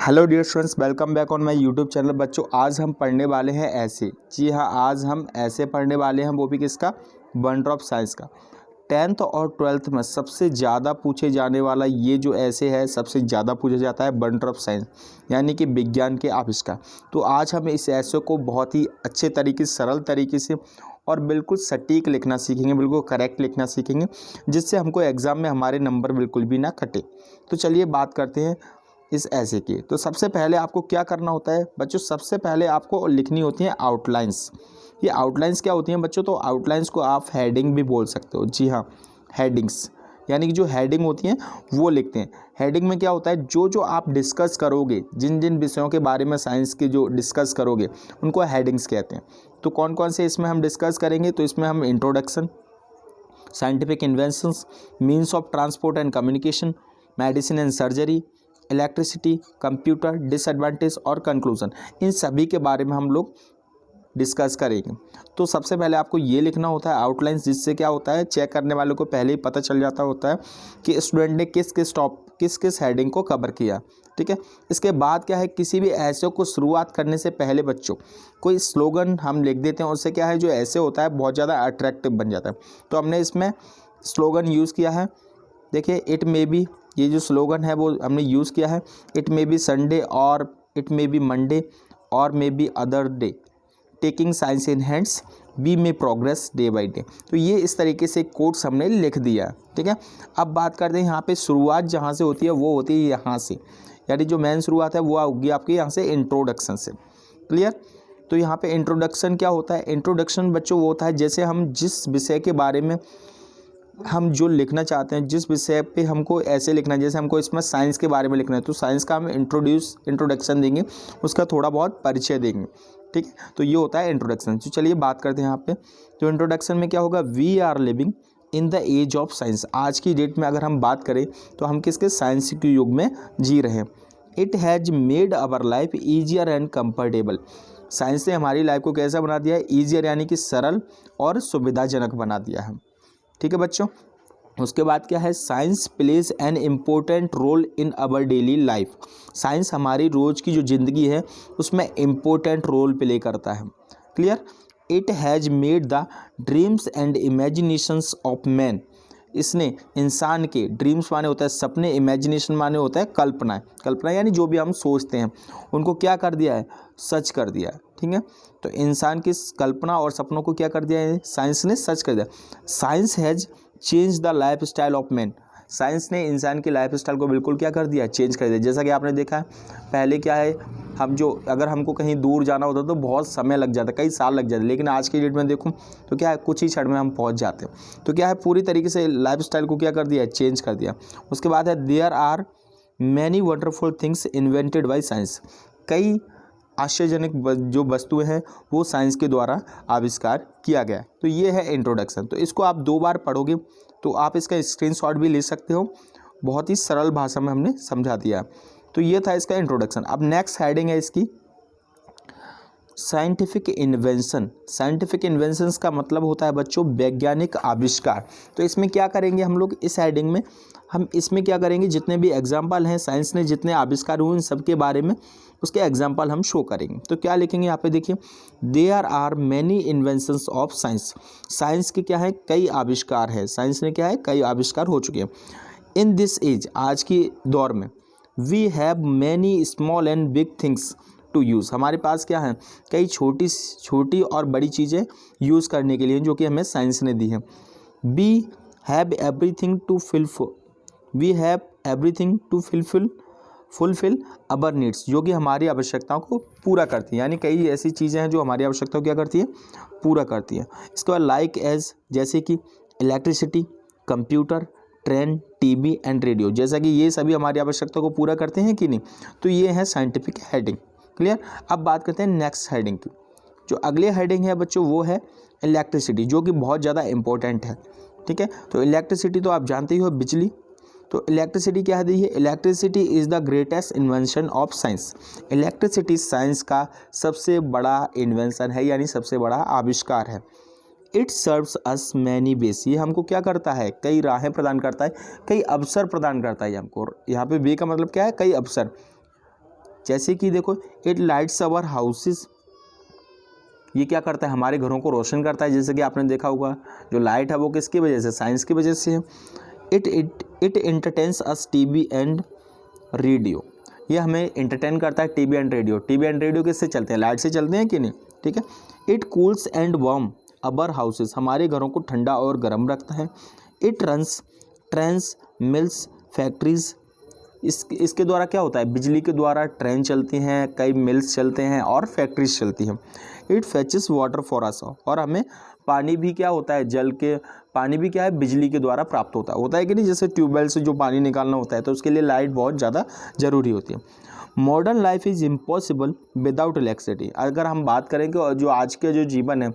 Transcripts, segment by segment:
Hello dear students, welcome back on my YouTube channel. बच्चों, आज हम पढ़ने वाले हैं ऐसे। जी हाँ, आज हम ऐसे पढ़ने वाले हैं, वो भी किसका? वंडर ऑफ साइंस का। 10th और 12th में सबसे ज़्यादा पूछे जाने वाला ये जो ऐसे है, सबसे ज़्यादा पूछा जाता है वंडर ऑफ साइंस, यानी कि विज्ञान के आविष्कार। तो आज हम इस ऐसे को बहुत ही अच्छे तरीके से, सरल तरीके से और बिल्कुल सटीक लिखना सीखेंगे, बिल्कुल करेक्ट लिखना सीखेंगे, जिससे हमको एग्ज़ाम में हमारे नंबर बिल्कुल भी ना कटे। तो चलिए बात करते हैं इस ऐसे की। तो सबसे पहले आपको क्या करना होता है बच्चों? सबसे पहले आपको लिखनी होती हैं आउटलाइंस। ये आउटलाइंस क्या होती हैं बच्चों? तो आउटलाइंस को आप हेडिंग भी बोल सकते हो। जी हाँ, हेडिंग्स, यानी कि जो हेडिंग होती हैं वो लिखते हैं। हेडिंग में क्या होता है, जो जो आप डिस्कस करोगे, जिन जिन विषयों के बारे में साइंस के जो डिस्कस करोगे, उनको हेडिंग्स कहते हैं। तो कौन कौन से इसमें हम डिस्कस करेंगे? तो इसमें हम introduction, scientific inventions, means of transport and communication, medicine and surgery, electricity, computer, disadvantage और कंक्लूजन, इन सभी के बारे में हम लोग डिस्कस करेंगे। तो सबसे पहले आपको ये लिखना होता है आउटलाइंस, जिससे क्या होता है, चेक करने वालों को पहले ही पता चल जाता होता है कि स्टूडेंट ने किस किस हेडिंग को कवर किया। ठीक है, इसके बाद क्या है, किसी भी ऐसे को शुरुआत करने से पहले बच्चों कोई स्लोगन हम लिख देते हैं। उससे क्या है, जो ऐसे होता है बहुत ज़्यादा अट्रैक्टिव बन जाता है। तो हमने इसमें स्लोगन यूज़ किया है। देखिए, इट मे बी, ये जो स्लोगन है वो हमने यूज़ किया है। इट मे बी संडे और इट मे बी मंडे और may be other day, taking science in hands, we may progress day by day. तो ये इस तरीके से कोट्स हमने लिख दिया। ठीक है, अब बात करते हैं यहाँ पे शुरुआत जहाँ से होती है वो होती है यहाँ से, यानी जो मेन शुरुआत है वो होगी आपकी यहाँ से इंट्रोडक्शन से। क्लियर? तो यहाँ पे इंट्रोडक्शन क्या होता है? इंट्रोडक्शन बच्चों वो होता है, जैसे हम जिस विषय के बारे में हम जो लिखना चाहते हैं, जिस विषय पे हमको ऐसे लिखना है, जैसे हमको इसमें साइंस के बारे में लिखना है, तो साइंस का हम इंट्रोडक्शन देंगे, उसका थोड़ा बहुत परिचय देंगे। ठीक है, तो ये होता है इंट्रोडक्शन। तो चलिए बात करते हैं यहाँ पे। तो इंट्रोडक्शन में क्या होगा, we are living in the age of science. आज की डेट में अगर हम बात करें तो हम किसके? साइंस के युग में जी रहे हैं। It has made our life easier and comfortable. Science ने हमारी लाइफ को कैसा बना दिया है? ईजियर, यानी कि सरल और सुविधाजनक बना दिया है। ठीक है बच्चों, उसके बाद क्या है, science plays an important role in our daily life. Science हमारी रोज़ की जो ज़िंदगी है उसमें इम्पोर्टेंट रोल प्ले करता है। Clear? It has made the dreams and imaginations of man. इसने इंसान के, ड्रीम्स माने होता है सपने, इमेजिनेशन माने होता है कल्पना। कल्पना यानी जो भी हम सोचते हैं उनको क्या कर दिया है? सच कर दिया है। ठीक है, तो इंसान की कल्पना और सपनों को क्या कर दिया है? साइंस ने सच कर दिया। Science has change the life style of man. Science ने इंसान की लाइफ स्टाइल को बिल्कुल क्या कर दिया? चेंज कर दिया। जैसा कि आपने देखा है, पहले क्या है, हम जो अगर हमको कहीं दूर जाना होता तो बहुत समय लग जाता, कई साल लग जाते, लेकिन आज की डेट में देखो तो क्या है, कुछ ही क्षण में हम पहुंच जाते हैं। तो क्या है, पूरी तरीके से लाइफ स्टाइल को क्या कर दिया? चेंज कर दिया। उसके बाद है, there are many wonderful things invented by science. कई आश्चर्यजनक जो वस्तुएं हैं वो साइंस के द्वारा आविष्कार किया गया। तो ये है इंट्रोडक्शन। तो इसको आप 2 बार पढ़ोगे तो आप इसका स्क्रीनशॉट भी ले सकते हो। बहुत ही सरल भाषा में हमने समझा दिया। तो ये था इसका इंट्रोडक्शन। अब नेक्स्ट हेडिंग है इसकी साइंटिफिक इन्वेंशन। साइंटिफिक इन्वेंशंस का मतलब होता है बच्चों वैज्ञानिक आविष्कार। तो इसमें क्या करेंगे हम लोग, इस हेडिंग में हम इसमें क्या करेंगे, जितने भी एग्जाम्पल हैं साइंस ने जितने आविष्कार हुए उन सब के बारे में उसके एग्जाम्पल हम शो करेंगे। तो क्या लिखेंगे यहाँ पे, देखिए, there are many inventions of science. Science के क्या है? कई आविष्कार है। साइंस ने क्या है? कई आविष्कार हो चुके हैं। इन दिस एज, आज की दौर में, we have many small and big things to use. हमारे पास क्या है? कई छोटी छोटी और बड़ी चीज़ें यूज़ करने के लिए जो कि हमें साइंस ने दी है। We have everything to fulfil our needs, जो कि हमारी आवश्यकताओं को पूरा करती है। यानी कई ऐसी चीज़ें हैं जो हमारी आवश्यकताओं को क्या करती है? पूरा करती है। इसके बाद लाइक एज, जैसे कि electricity, computer, train, TV and radio, जैसा कि ये सभी हमारी आवश्यकता को पूरा करते हैं कि नहीं। तो ये है साइंटिफिक हेडिंग। क्लियर? अब बात करते हैं नेक्स्ट हेडिंग की। जो अगले हेडिंग है बच्चों वो है इलेक्ट्रिसिटी, जो कि बहुत ज़्यादा इंपॉर्टेंट है। ठीक है, तो इलेक्ट्रिसिटी तो आप जानते ही हो, बिजली। तो इलेक्ट्रिसिटी क्या है? ये electricity is the greatest invention of science. Electricity science का सबसे बड़ा इन्वेंशन है, यानी सबसे बड़ा आविष्कार है। It serves us many ways, ये हमको क्या करता है? कई राहें प्रदान करता है, कई अवसर प्रदान करता है हमको। यहाँ पे वे का मतलब क्या है? कई अवसर। जैसे कि देखो इट लाइट्स अवर हाउसेस, ये क्या करता है, हमारे घरों को रोशन करता है। जैसे कि आपने देखा होगा जो लाइट है वो किसकी वजह से, साइंस की वजह से है। It entertains us TV and radio, ये हमें एंटरटेन करता है TV and radio. TV and radio किससे चलते हैं, लाइट से चलते हैं कि नहीं, ठीक है। It cools and warm our houses, हमारे घरों को ठंडा और गर्म रखता है। It runs trains mills factories, इसके द्वारा क्या होता है, बिजली के द्वारा ट्रेन चलती हैं, कई मिल्स चलते हैं और फैक्ट्रीज चलती हैं। इट फेचेस वाटर फॉर अस, और हमें पानी भी क्या होता है, जल के पानी भी क्या है, बिजली के द्वारा प्राप्त होता है कि नहीं। जैसे ट्यूबवेल से जो पानी निकालना होता है तो उसके लिए लाइट बहुत ज़्यादा ज़रूरी होती है। Modern life is impossible without electricity, अगर हम बात करें कि जो आज के जो जीवन है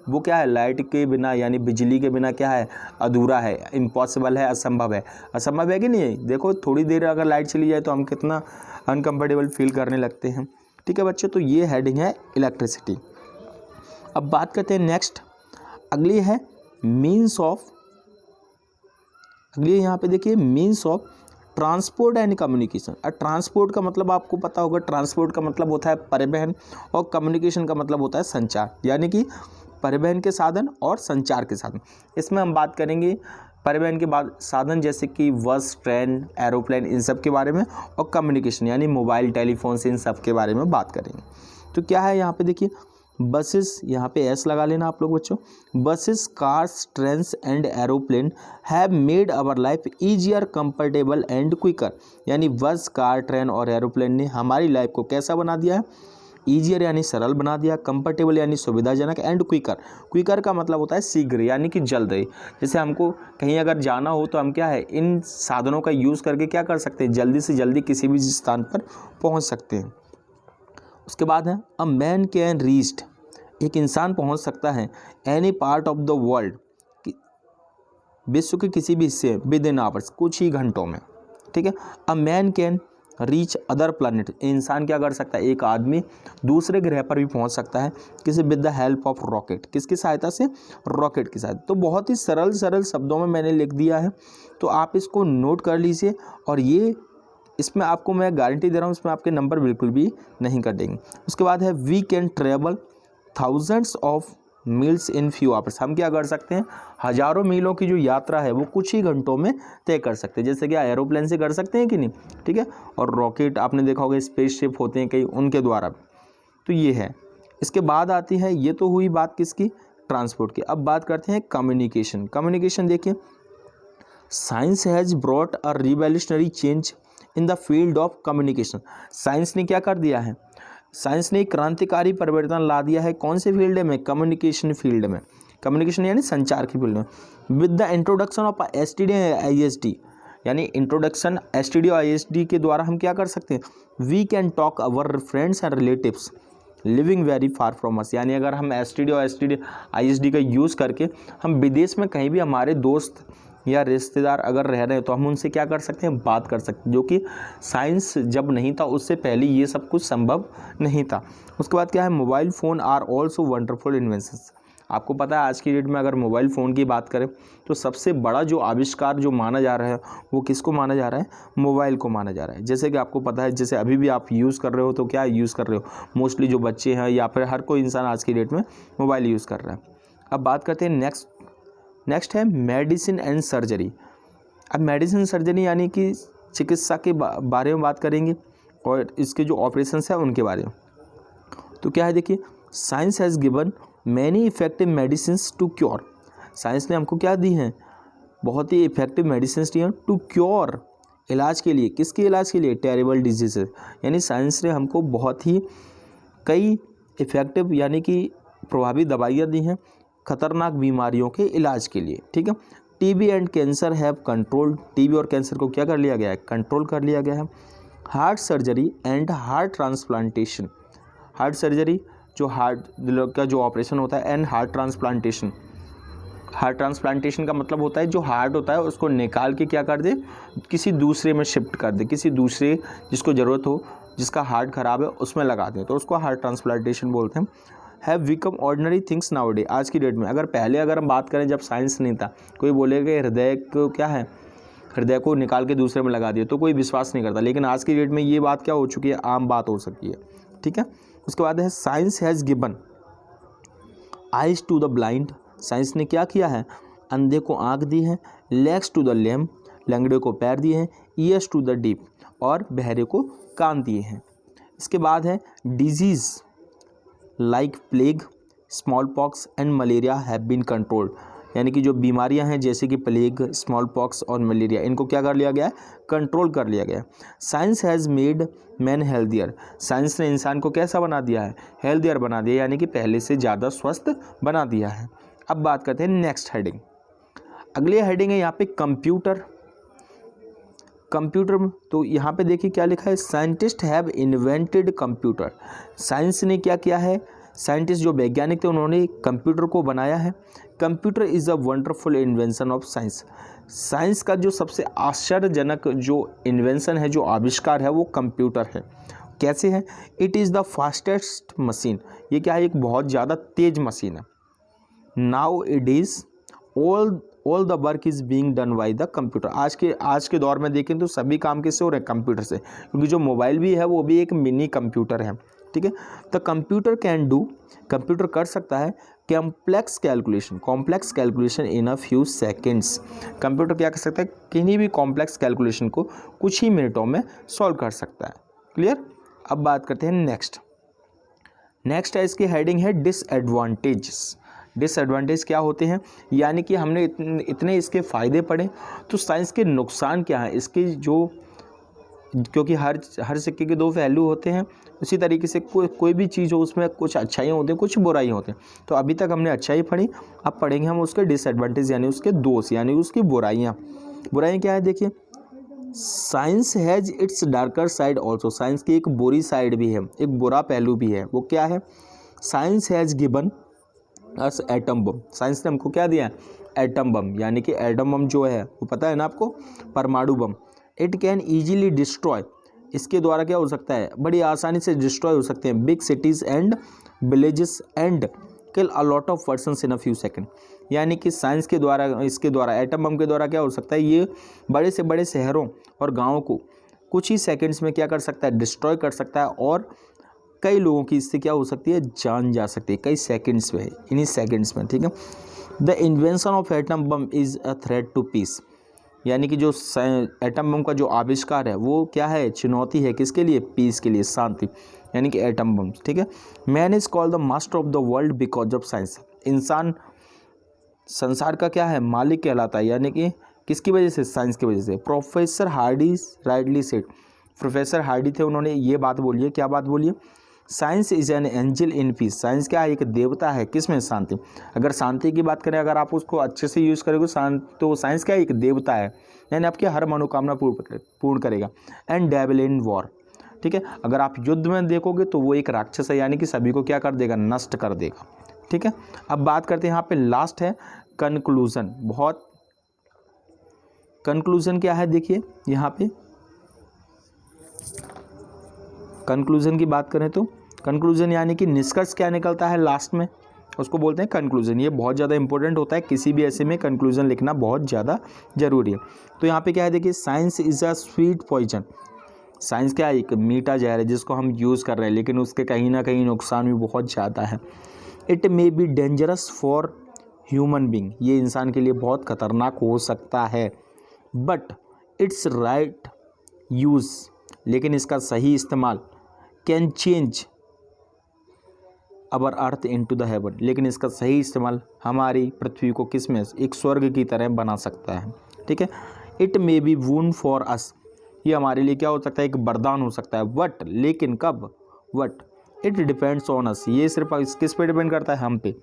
वो क्या है, लाइट के बिना यानी बिजली के बिना क्या है, अधूरा है, इम्पॉसिबल है, असंभव है। असंभव है कि नहीं, देखो थोड़ी देर अगर लाइट चली जाए तो हम कितना अनकम्फर्टेबल फील करने लगते हैं, ठीक है बच्चों। तो ये हेडिंग है इलेक्ट्रिसिटी। अब बात करते हैं नेक्स्ट, अगली है मीन्स ऑफ, अगली यहाँ पे देखिए means of transport and communication. और ट्रांसपोर्ट का मतलब आपको पता होगा, ट्रांसपोर्ट का मतलब होता है परिवहन, और कम्युनिकेशन का मतलब होता है संचार, यानी कि परिवहन के साधन और संचार के साधन। इसमें हम बात करेंगे परिवहन के बाद साधन जैसे कि बस, ट्रेन, एरोप्लेन, इन सब के बारे में, और कम्युनिकेशन यानी मोबाइल, टेलीफोन से इन सब के बारे में बात करेंगे। तो क्या है यहाँ पे देखिए, बसेस, यहाँ पे एस लगा लेना आप लोग बच्चों। Buses, cars, trains and aeroplane have made our life easier, comfortable and quicker, यानी बस, कार, ट्रेन और एरोप्लेन ने हमारी लाइफ को कैसा बना दिया है, ईजियर यानी सरल बना दिया, कंफर्टेबल यानी सुविधाजनक, एंड क्विकर, क्विकर का मतलब होता है शीघ्र यानी कि जल्द ही। जैसे हमको कहीं अगर जाना हो तो हम क्या है, इन साधनों का यूज़ करके क्या कर सकते हैं, जल्दी से जल्दी किसी भी स्थान पर पहुंच सकते हैं। उसके बाद है अ मैन कैन रीच्ड, एक इंसान पहुंच सकता है any part of the world, विश्व के किसी भी हिस्से विद इन आवर्स, कुछ ही घंटों में, ठीक है। A man can reach other planet, इंसान क्या कर सकता है, एक आदमी दूसरे ग्रह पर भी पहुंच सकता है, किसी with the help of rocket, किसकी सहायता से, रॉकेट की सहायता। तो बहुत ही सरल शब्दों में मैंने लिख दिया है, तो आप इसको नोट कर लीजिए, और ये इसमें आपको मैं गारंटी दे रहा हूँ, इसमें आपके नंबर बिल्कुल भी नहीं कटेंगे। उसके बाद है we can travel thousands of miles in few hours, हम क्या कर सकते हैं, हज़ारों मीलों की जो यात्रा है वो कुछ ही घंटों में तय कर सकते हैं। जैसे कि एरोप्लेन से कर सकते हैं कि नहीं, ठीक है, और रॉकेट आपने देखा होगा, स्पेसशिप होते हैं कई, उनके द्वारा भी। तो ये है। इसके बाद आती है, ये तो हुई बात किसकी, ट्रांसपोर्ट की। अब बात करते हैं कम्युनिकेशन। कम्युनिकेशन देखिए, science has brought a revolutionary change in the field of communication, science ने क्या कर दिया है, साइंस ने एक क्रांतिकारी परिवर्तन ला दिया है, कौन से फील्ड में, कम्युनिकेशन फील्ड में, कम्युनिकेशन यानी संचार की फील्ड में। With the introduction of STD ISD, यानी इंट्रोडक्शन एसटीडी और आईएसडी के द्वारा हम क्या कर सकते हैं, we can talk our friends and relatives living very far from us, यानी अगर हम एसटीडी और एसटीडी आईएसडी का यूज़ करके हम विदेश में कहीं भी हमारे दोस्त या रिश्तेदार अगर रह रहे हैं तो हम उनसे क्या कर सकते हैं, बात कर सकते हैं, जो कि साइंस जब नहीं था उससे पहले ये सब कुछ संभव नहीं था। उसके बाद क्या है, mobile phone are also wonderful inventions. आपको पता है आज की डेट में अगर मोबाइल फ़ोन की बात करें तो सबसे बड़ा जो आविष्कार जो माना जा रहा है वो किसको माना जा रहा है, मोबाइल को माना जा रहा है। जैसे कि आपको पता है, जैसे अभी भी आप यूज़ कर रहे हो तो क्या यूज़ कर रहे हो, मोस्टली जो बच्चे हैं या फिर हर कोई इंसान आज की डेट में मोबाइल यूज़ कर रहा है। अब बात करते हैं नेक्स्ट है मेडिसिन एंड सर्जरी। अब मेडिसिन सर्जरी यानी कि चिकित्सा के बारे में बात करेंगे और इसके जो ऑपरेशंस हैं उनके बारे में। तो क्या है देखिए, science has given many effective medicines to cure, science ने हमको क्या दी हैं, बहुत ही इफेक्टिव मेडिसिन्स दी हैं टू क्योर, इलाज के लिए, किसके इलाज के लिए, टेरिबल डिजीज़, यानी साइंस ने हमको बहुत ही कई इफेक्टिव यानी कि प्रभावी दवाइयाँ दी हैं खतरनाक बीमारियों के इलाज के लिए, ठीक है। TB and cancer have controlled, TB और कैंसर को क्या कर लिया गया है, कंट्रोल कर लिया गया है। Heart surgery and heart transplantation, heart surgery जो हार्ट का जो ऑपरेशन होता है, and heart transplantation, heart transplantation का मतलब होता है जो हार्ट होता है उसको निकाल के क्या कर दे, किसी दूसरे में शिफ्ट कर दे, किसी दूसरे जिसको ज़रूरत हो, जिसका हार्ट ख़राब है उसमें लगा दें, तो उसको हार्ट ट्रांसप्लांटेशन बोलते हैं। Have become ordinary things now day, आज की डेट में। अगर पहले अगर हम बात करें जब साइंस नहीं था, कोई बोलेगा हृदय को क्या है, हृदय को निकाल के दूसरे में लगा दिया, तो कोई विश्वास नहीं करता। लेकिन आज की डेट में ये बात क्या हो चुकी है, आम बात हो सकती है, ठीक है। उसके बाद है science has given eyes to the blind, science ने क्या किया है, अंधे को आँख दी है, लेग्स टू द लेम, लंगड़े को पैर दिए हैं, ईयर्स टू द डीप, और बहरे को कान दिए हैं। इसके बाद है disease like plague, smallpox and malaria have been controlled, यानी कि जो बीमारियां हैं जैसे कि प्लेग, स्मॉल पॉक्स और मलेरिया, इनको क्या कर लिया गया है, कंट्रोल कर लिया गया है। Science has made man healthier, science ने इंसान को कैसा बना दिया है, हेल्दियर बना दिया, यानी कि पहले से ज़्यादा स्वस्थ बना दिया है। अब बात करते हैं नेक्स्ट हेडिंग। अगली हेडिंग है यहाँ पे कंप्यूटर। कंप्यूटर में तो यहाँ पे देखिए क्या लिखा है, scientist have invented computer, science ने क्या किया है, साइंटिस्ट जो वैज्ञानिक थे उन्होंने कंप्यूटर को बनाया है। Computer is a wonderful invention of science, science का जो सबसे आश्चर्यजनक जो इन्वेंशन है, जो आविष्कार है, वो कंप्यूटर है। कैसे है, it is the fastest machine, ये क्या है, एक बहुत ज़्यादा तेज मशीन है। Now it is all the work is being done by the computer, आज के दौर में देखें तो सभी काम किससे हो रहे हैं, कंप्यूटर से, क्योंकि जो मोबाइल भी है वो भी एक मिनी कंप्यूटर है, ठीक है। तो कंप्यूटर कैन डू, कंप्यूटर कर सकता है complex calculation in a few seconds, computer क्या कर सकता है, किन्हीं भी कॉम्प्लेक्स कैलकुलेशन को कुछ ही मिनटों में सॉल्व कर सकता है। क्लियर। अब बात करते हैं नेक्स्ट है, इसकी हेडिंग है डिसएडवांटेजेस। डिसएडवांटेज क्या होते हैं, यानी कि हमने इतने इसके फ़ायदे पढ़े, तो साइंस के नुकसान क्या हैं, इसके जो, क्योंकि हर सिक्के के दो पहलू होते हैं, उसी तरीके से कोई भी चीज़ हो उसमें कुछ अच्छाइयाँ होती हैं, कुछ बुराइयाँ होती हैं। तो अभी तक हमने अच्छाई पढ़ी, अब पढ़ेंगे हम उसके डिसएडवांटेज, यानी उसके दोष, यानी उसकी बुराइयाँ क्या है। देखिए, science has its darker side also, science की एक बुरी साइड भी है, एक बुरा पहलू भी है। वो क्या है, science has given us atom bomb, science ने हमको क्या दिया है, एटम बम, यानी कि एटम बम जो है वो पता है ना आपको, परमाणु बम। इट कैन ईजीली डिस्ट्रॉय, इसके द्वारा क्या हो सकता है, बड़ी आसानी से डिस्ट्रॉय हो सकते हैं, big cities and villages and kill a lot of persons in a few second, यानी कि साइंस के द्वारा, इसके द्वारा, एटम बम के द्वारा क्या हो सकता है, ये बड़े से बड़े शहरों और गाँवों को कुछ ही सेकेंड्स में क्या कर सकता है, डिस्ट्रॉय कर सकता है, और कई लोगों की इससे क्या हो सकती है, जान जा सकती है, कई सेकंड्स में, इन्हीं सेकंड्स में, ठीक है। The invention of atom bomb is a threat to peace, यानी कि जो एटम बम का जो आविष्कार है वो क्या है, चुनौती है, किसके लिए, पीस के लिए, शांति, यानी कि एटम बम, ठीक है। Man is called the master of the world because of science, इंसान संसार का क्या है, मालिक कहलाता है, यानी कि किसकी वजह से, साइंस की वजह से। Professor Hardy rightly said, professor Hardy थे, उन्होंने ये बात बोली है, क्या बात बोली है, science is an angel in peace, science क्या है, एक देवता है, किसमें, शांति। अगर शांति की बात करें, अगर आप उसको अच्छे से यूज़ करोगे तो साइंस क्या है, एक देवता है, यानी आपकी हर मनोकामना पूर्ण करेगा। एंड डेविल इन वॉर, ठीक है, अगर आप युद्ध में देखोगे तो वो एक राक्षस है, यानी कि सभी को क्या कर देगा, नष्ट कर देगा, ठीक है। अब बात करते हैं यहाँ पे लास्ट है कंक्लूजन, बहुत कंक्लूजन क्या है, देखिए यहाँ पे कंक्लूजन की बात करें तो कंक्लूजन यानी कि निष्कर्ष क्या निकलता है लास्ट में, उसको बोलते हैं कंक्लूजन। ये बहुत ज़्यादा इंपॉर्टेंट होता है, किसी भी ऐसे में कंक्लूजन लिखना बहुत ज़्यादा जरूरी है। तो यहाँ पे क्या है, देखिए, science is a sweet poison, science क्या है, एक मीठा जहर है जिसको हम यूज़ कर रहे हैं, लेकिन उसके कहीं ना कहीं नुकसान भी बहुत ज़्यादा है। It may be dangerous for human being, ये इंसान के लिए बहुत खतरनाक हो सकता है, बट इट्स राइट यूज़, लेकिन इसका सही इस्तेमाल, can change our earth into the haven, लेकिन इसका सही इस्तेमाल हमारी पृथ्वी को किस में, एक स्वर्ग की तरह बना सकता है, ठीक है। It may be boon for us, ये हमारे लिए क्या हो सकता है, एक वरदान हो सकता है, बट, लेकिन कब, but it depends on us, ये सिर्फ किस पे डिपेंड करता है, हम पे,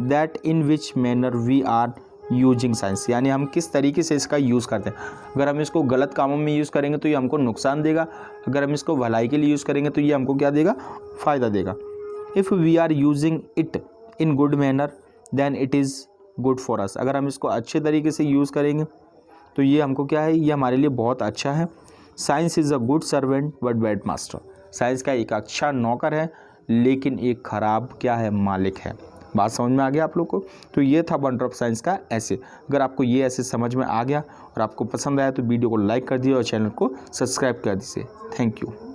that in which manner we are using science, यानी हम किस तरीके से इसका यूज़ करते हैं। अगर हम इसको गलत कामों में यूज़ करेंगे तो ये हमको नुकसान देगा, अगर हम इसको भलाई के लिए यूज़ करेंगे तो ये हमको क्या देगा, फ़ायदा देगा। If we are using it in good manner then it is good for us, अगर हम इसको अच्छे तरीके से यूज़ करेंगे तो ये हमको क्या है, ये हमारे लिए बहुत अच्छा है। Science is a good servant but bad master, science का एक अच्छा नौकर है लेकिन एक ख़राब क्या है, मालिक है। बात समझ में आ गया आप लोग को। तो ये था वन ड्रॉप साइंस का ऐसे। अगर आपको ये ऐसे समझ में आ गया और आपको पसंद आया तो वीडियो को लाइक कर दिए और चैनल को सब्सक्राइब कर दीजिए। Thank you.